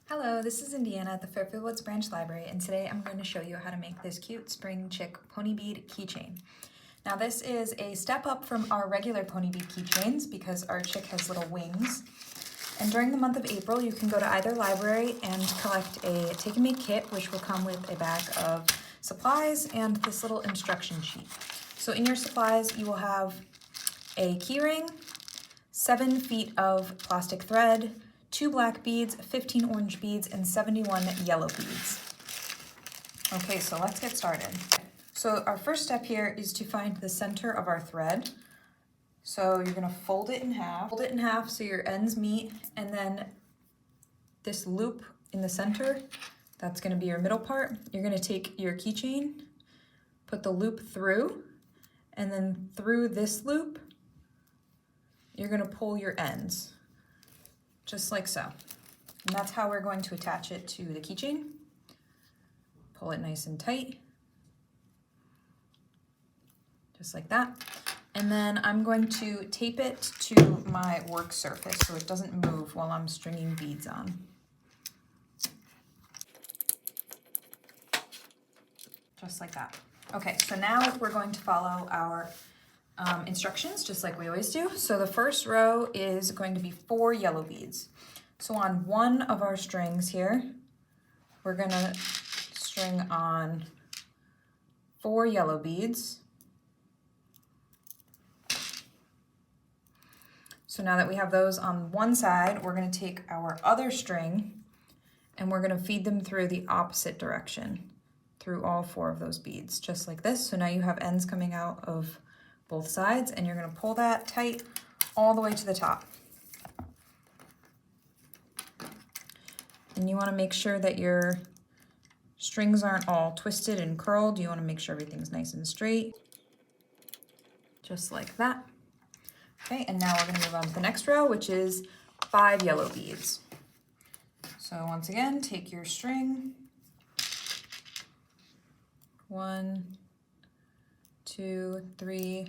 Hello, this is Indiana at the Fairfield Woods Branch Library, and today I'm going to show you how to make this cute spring chick pony bead keychain. Now this is a step up from our regular pony bead keychains because our chick has little wings. And during the month of April, you can go to either library and collect a take and make kit, which will come with a bag of supplies and this little instruction sheet. So in your supplies, you will have a key ring, 7 feet of plastic thread, 2 black beads, 15 orange beads, and 71 yellow beads. Okay, so let's get started. So our first step here is to find the center of our thread. So you're gonna fold it in half so your ends meet, and then this loop in the center, that's gonna be your middle part. You're gonna take your keychain, put the loop through, and then through this loop, you're gonna pull your ends. Just like so. And that's how we're going to attach it to the keychain. Pull it nice and tight. Just like that. And then I'm going to tape it to my work surface so it doesn't move while I'm stringing beads on. Just like that. Okay, so now we're going to follow our instructions just like we always do. So the first row is going to be 4 yellow beads. So on one of our strings here, we're gonna string on 4 yellow beads. So now that we have those on one side, we're gonna take our other string and we're gonna feed them through the opposite direction through all 4 of those beads, just like this. So now you have ends coming out of both sides, and you're gonna pull that tight all the way to the top. And you wanna make sure that your strings aren't all twisted and curled. You wanna make sure everything's nice and straight, just like that. Okay, and now we're gonna move on to the next row, which is 5 yellow beads. So once again, take your string, 1, 2, 3,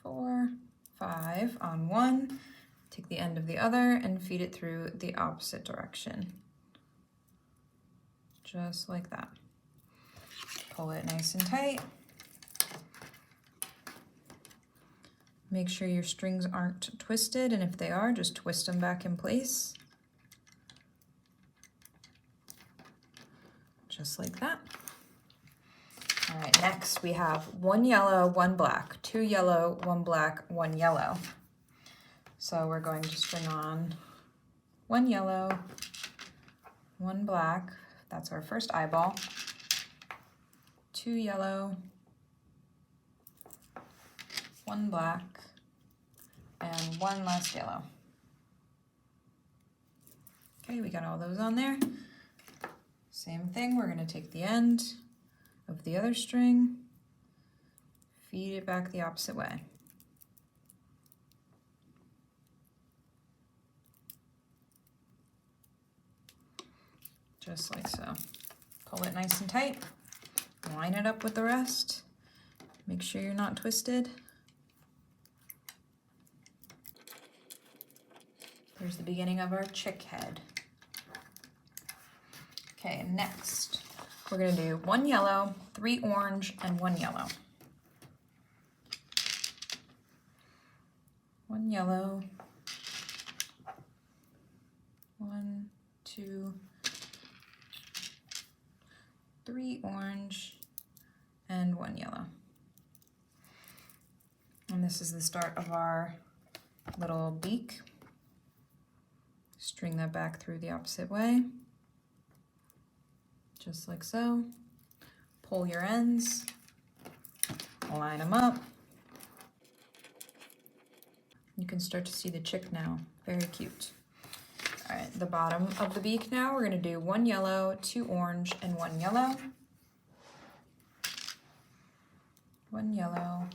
4, 5 on one, take the end of the other and feed it through the opposite direction. Just like that. Pull it nice and tight. Make sure your strings aren't twisted, and if they are, just twist them back in place. Just like that. All right, next we have 1 yellow, 1 black, 2 yellow, 1 black, 1 yellow. So we're going to string on 1 yellow, 1 black, that's our first eyeball, 2 yellow, 1 black, and 1 last yellow. Okay, we got all those on there. Same thing, we're gonna take the end of the other string, feed it back the opposite way. Just like so. Pull it nice and tight, line it up with the rest, make sure you're not twisted. There's the beginning of our chick head. Okay, next, we're gonna do 1 yellow, 3 orange, and 1 yellow. 1 yellow, 1, 2, 3 orange, and 1 yellow. And this is the start of our little beak. String that back through the opposite way. Just like so. Pull your ends, line them up. You can start to see the chick now, very cute. All right, the bottom of the beak now, we're gonna do 1 yellow, 2 orange, and 1 yellow. 1 yellow,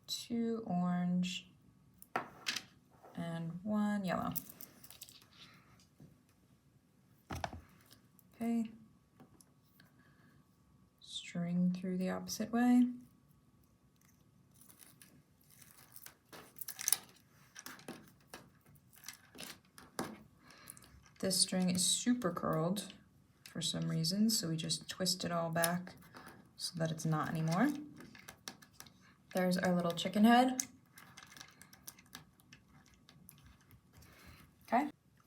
2 orange, and 1 yellow. Okay, string through the opposite way. This string is super curled for some reason, so we just twist it all back so that it's not anymore. There's our little chicken head.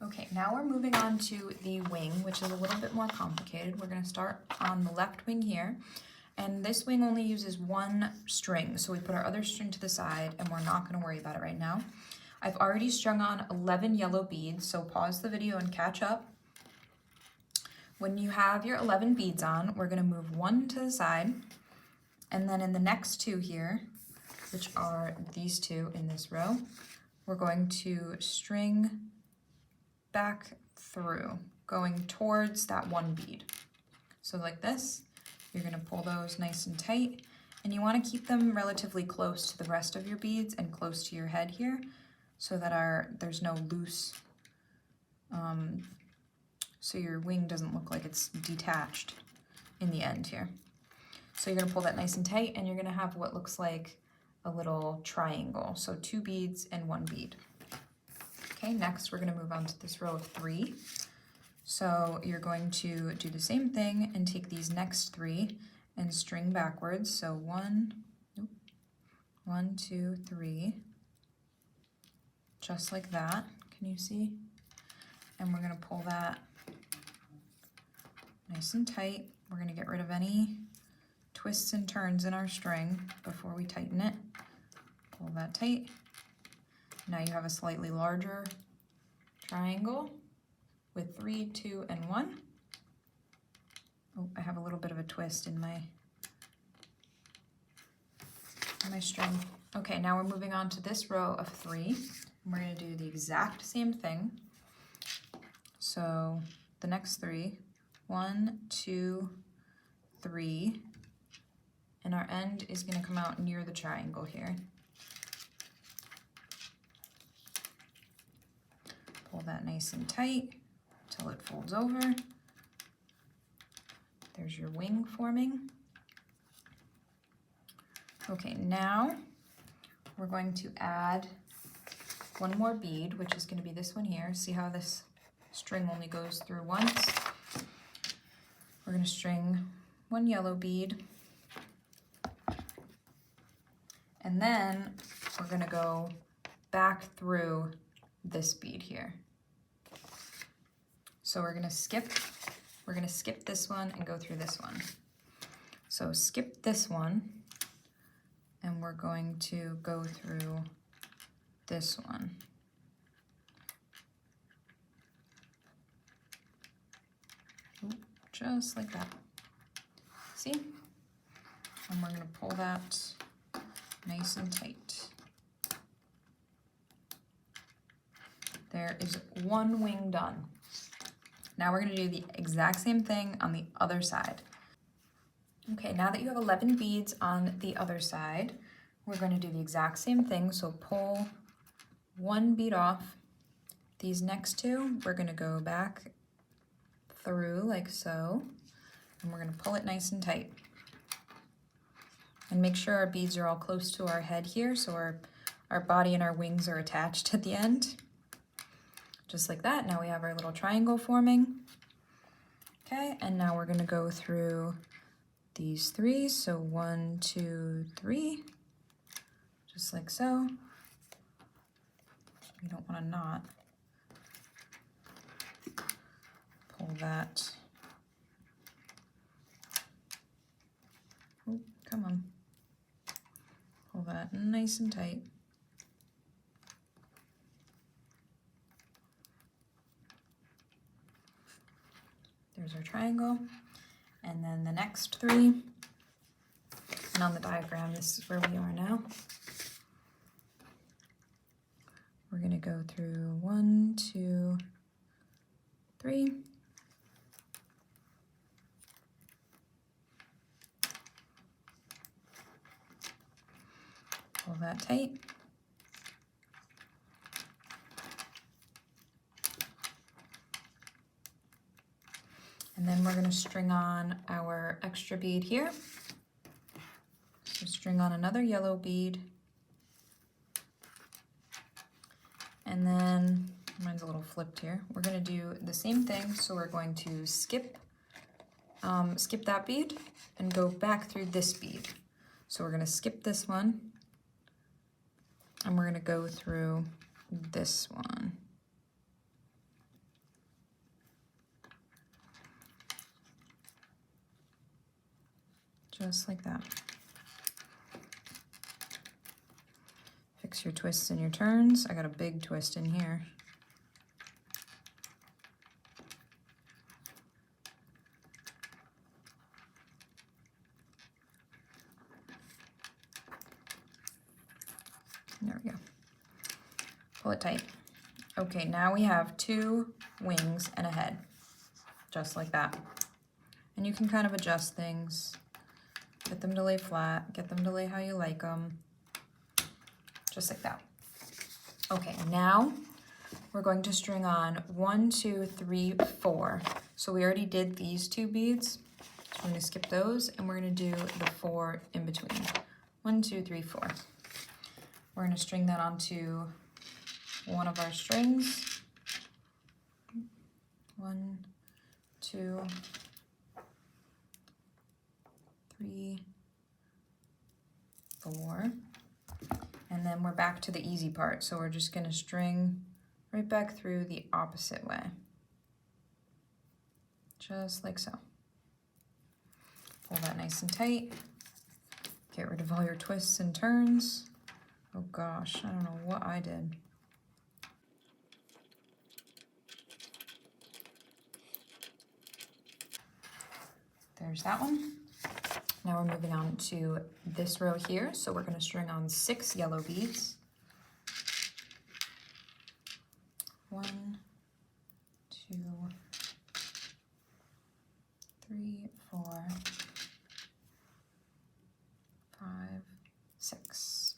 Okay, now we're moving on to the wing, which is a little bit more complicated. We're going to start on the left wing here, and this wing only uses one string, so we put our other string to the side, and we're not going to worry about it right now. I've already strung on 11 yellow beads, so pause the video and catch up. When you have your 11 beads on, we're going to move one to the side, and then in the next two here, which are these two in this row, we're going to string back through, going towards that one bead. So like this, you're going to pull those nice and tight, and you want to keep them relatively close to the rest of your beads and close to your head here, so that there's no loose, so your wing doesn't look like it's detached in the end here. So you're going to pull that nice and tight, and you're going to have what looks like a little triangle. So 2 beads and 1 bead. Okay, next we're going to move on to this row of 3. So you're going to do the same thing and take these next 3 and string backwards. So 1, 2, 3, just like that. Can you see? And we're going to pull that nice and tight. We're going to get rid of any twists and turns in our string before we tighten it. Pull that tight. Now you have a slightly larger triangle with 3, 2, and 1. Oh, I have a little bit of a twist in my string. Okay, now we're moving on to this row of 3. We're going to do the exact same thing. So the next 3, 1, 2, 3, and our end is going to come out near the triangle here. Pull that nice and tight until it folds over. There's your wing forming. Okay, now we're going to add one more bead, which is going to be this one here. See how this string only goes through once? We're going to string 1 yellow bead, and then we're going to go back through this bead here. So we're going to skip this one and go through this one. So skip this one, and we're going to go through this one. Just like that. See? And we're going to pull that nice and tight. There is one wing done. Now we're going to do the exact same thing on the other side. Okay, now that you have 11 beads on the other side, we're going to do the exact same thing. So pull 1 bead off. These next 2, we're going to go back through like so, and we're going to pull it nice and tight. And make sure our beads are all close to our head here, so our body and our wings are attached at the end. Just like that. Now we have our little triangle forming. Okay, and now we're going to go through these 3. So 1, 2, 3, just like so. You don't want to knot. Pull that. Oh, come on. Pull that nice and tight. There's our triangle. And then the next 3. And on the diagram, this is where we are now. We're going to go through 1, 2, 3. Pull that tight. And then we're going to string on our extra bead here. So string on another yellow bead. And then Mine's a little flipped here. We're gonna do the same thing, so we're going to skip that bead and go back through this bead. So we're gonna skip this one, and we're gonna go through this one. Just like that. Fix your twists and your turns. I got a big twist in here. There we go. Pull it tight. Okay, now we have 2 wings and a head, just like that. And you can kind of adjust things. Get them to lay flat, get them to lay how you like them, just like that. Okay, now we're going to string on 1, 2, 3, 4. So we already did these 2 beads, so we're gonna skip those, and we're gonna do the 4 in between. 1, 2, 3, 4. We're gonna string that onto one of our strings. 1, 2, 3, 4, and then we're back to the easy part. So we're just gonna string right back through the opposite way, just like so. Pull that nice and tight. Get rid of all your twists and turns. Oh gosh, I don't know what I did. There's that one. Now we're moving on to this row here. So we're gonna string on 6 yellow beads. 1, 2, 3, 4, 5, 6.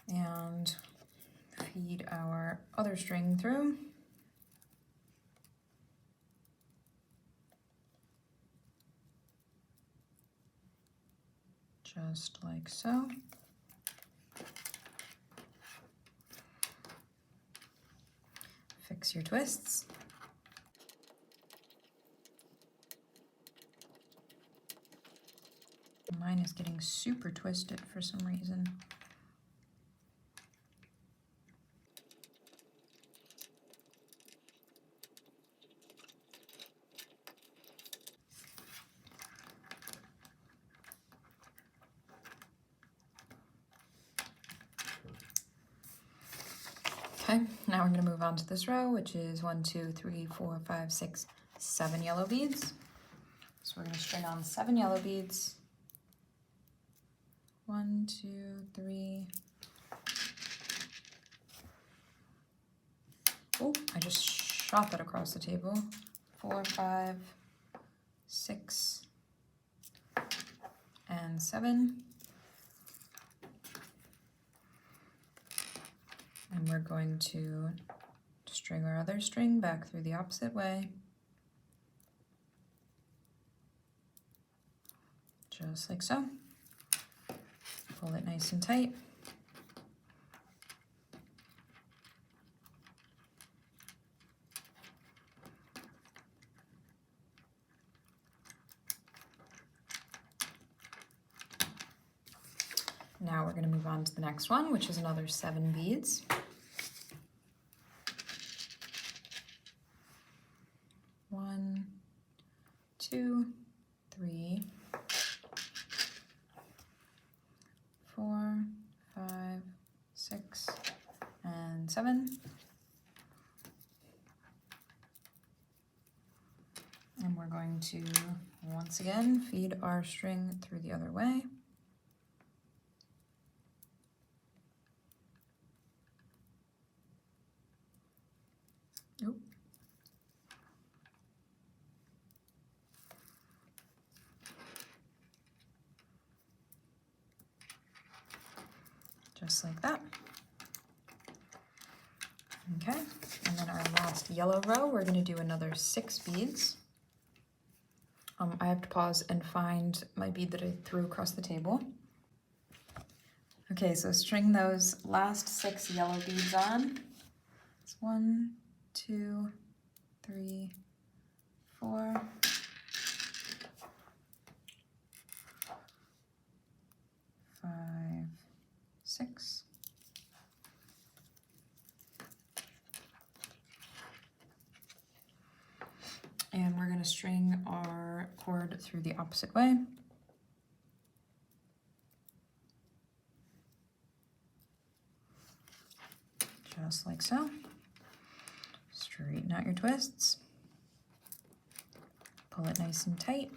And feed our other string through. Just like so. Fix your twists. Mine is getting super twisted for some reason. Okay, now we're going to move on to this row, which is 1, 2, 3, 4, 5, 6, 7 yellow beads. So we're going to string on 7 yellow beads. 1, 2, 3. Oh, I just shot that across the table. 4, 5, 6, and 7. And we're going to string our other string back through the opposite way. Just like so. Pull it nice and tight. Now we're going to move on to the next one, which is another 7 beads. 1, 2, 3, 4, 5, 6, and 7. And we're going to, once again, feed our string through the other way. Oop. Just like that. Okay, and then our last yellow row, we're going to do another 6 beads. I have to pause and find my bead that I threw across the table. Okay, so string those last 6 yellow beads on. 1, 2, 3, 4. 5, 6. And we're going to string our cord through the opposite way. Just like so. Straighten out your twists. Pull it nice and tight.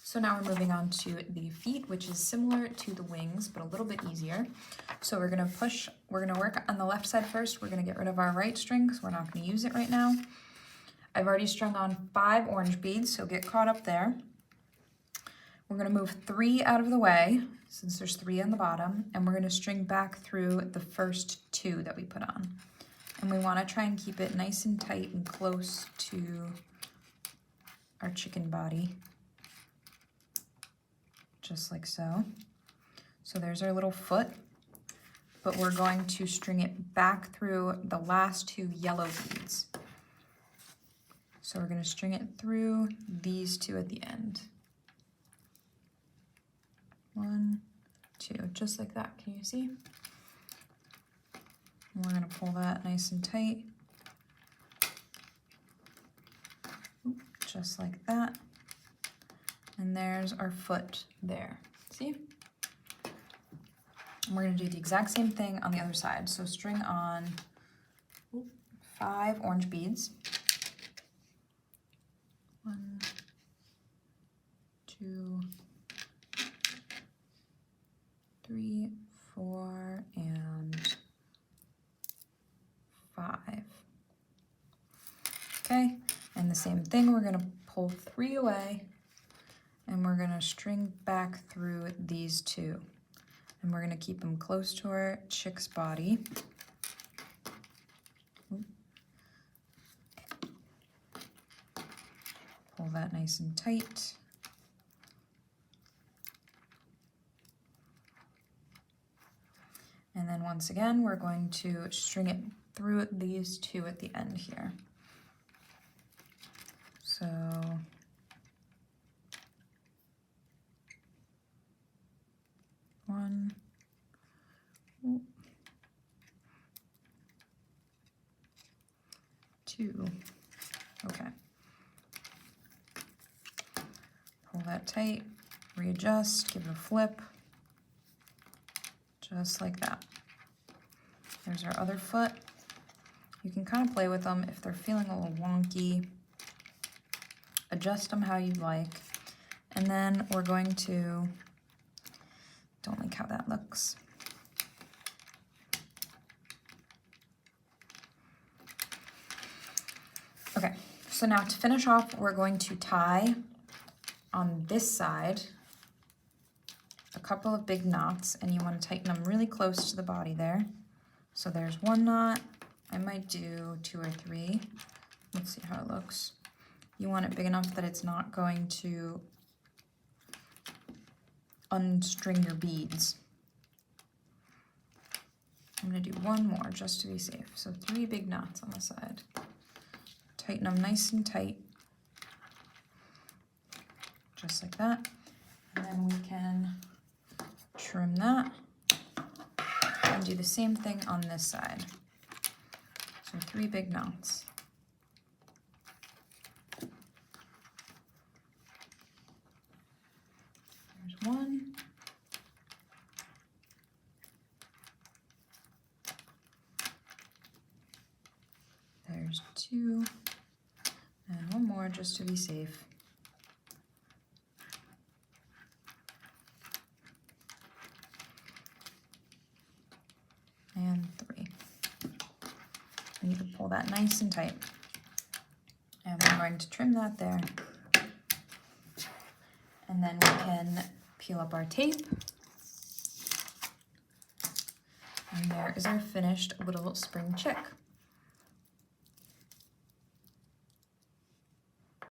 So now we're moving on to the feet, which is similar to the wings, but a little bit easier. So we're gonna work on the left side first. We're gonna get rid of our right string because we're not gonna use it right now. I've already strung on 5 orange beads, so get caught up there. We're gonna move 3 out of the way, since there's 3 on the bottom, and we're gonna string back through the first 2 that we put on. And we wanna try and keep it nice and tight and close to our chicken body. Just like so. So there's our little foot, but we're going to string it back through the last 2 yellow beads. So we're going to string it through these 2 at the end. 1, 2, just like that. Can you see? And we're going to pull that nice and tight. Just like that. And there's our foot there. See? And we're going to do the exact same thing on the other side. So string on 5 orange beads. 1, 2, 3, 4, and 5. Okay, and the same thing, we're going to pull 3 away. And we're gonna string back through these 2. And we're gonna keep them close to our chick's body. Pull that nice and tight. And then once again, we're going to string it through these 2 at the end here. So, 1, 2, okay. Pull that tight, readjust, give it a flip, just like that. There's our other foot. You can kind of play with them if they're feeling a little wonky. Adjust them how you like. And then we're going to, don't like how that looks. Okay, so now to finish off, we're going to tie on this side a couple of big knots, and you want to tighten them really close to the body there. So there's 1 knot. I might do 2 or 3. Let's see how it looks. You want it big enough that it's not going to unstring your beads. I'm going to do 1 more just to be safe. So 3 big knots on the side. Tighten them nice and tight. Just like that. And then we can trim that and do the same thing on this side. So 3 big knots. There's 1. There's 2. And 1 more just to be safe. And 3. And you can pull that nice and tight. And I'm going to trim that there. And then we can peel up our tape. And there is our finished little spring chick.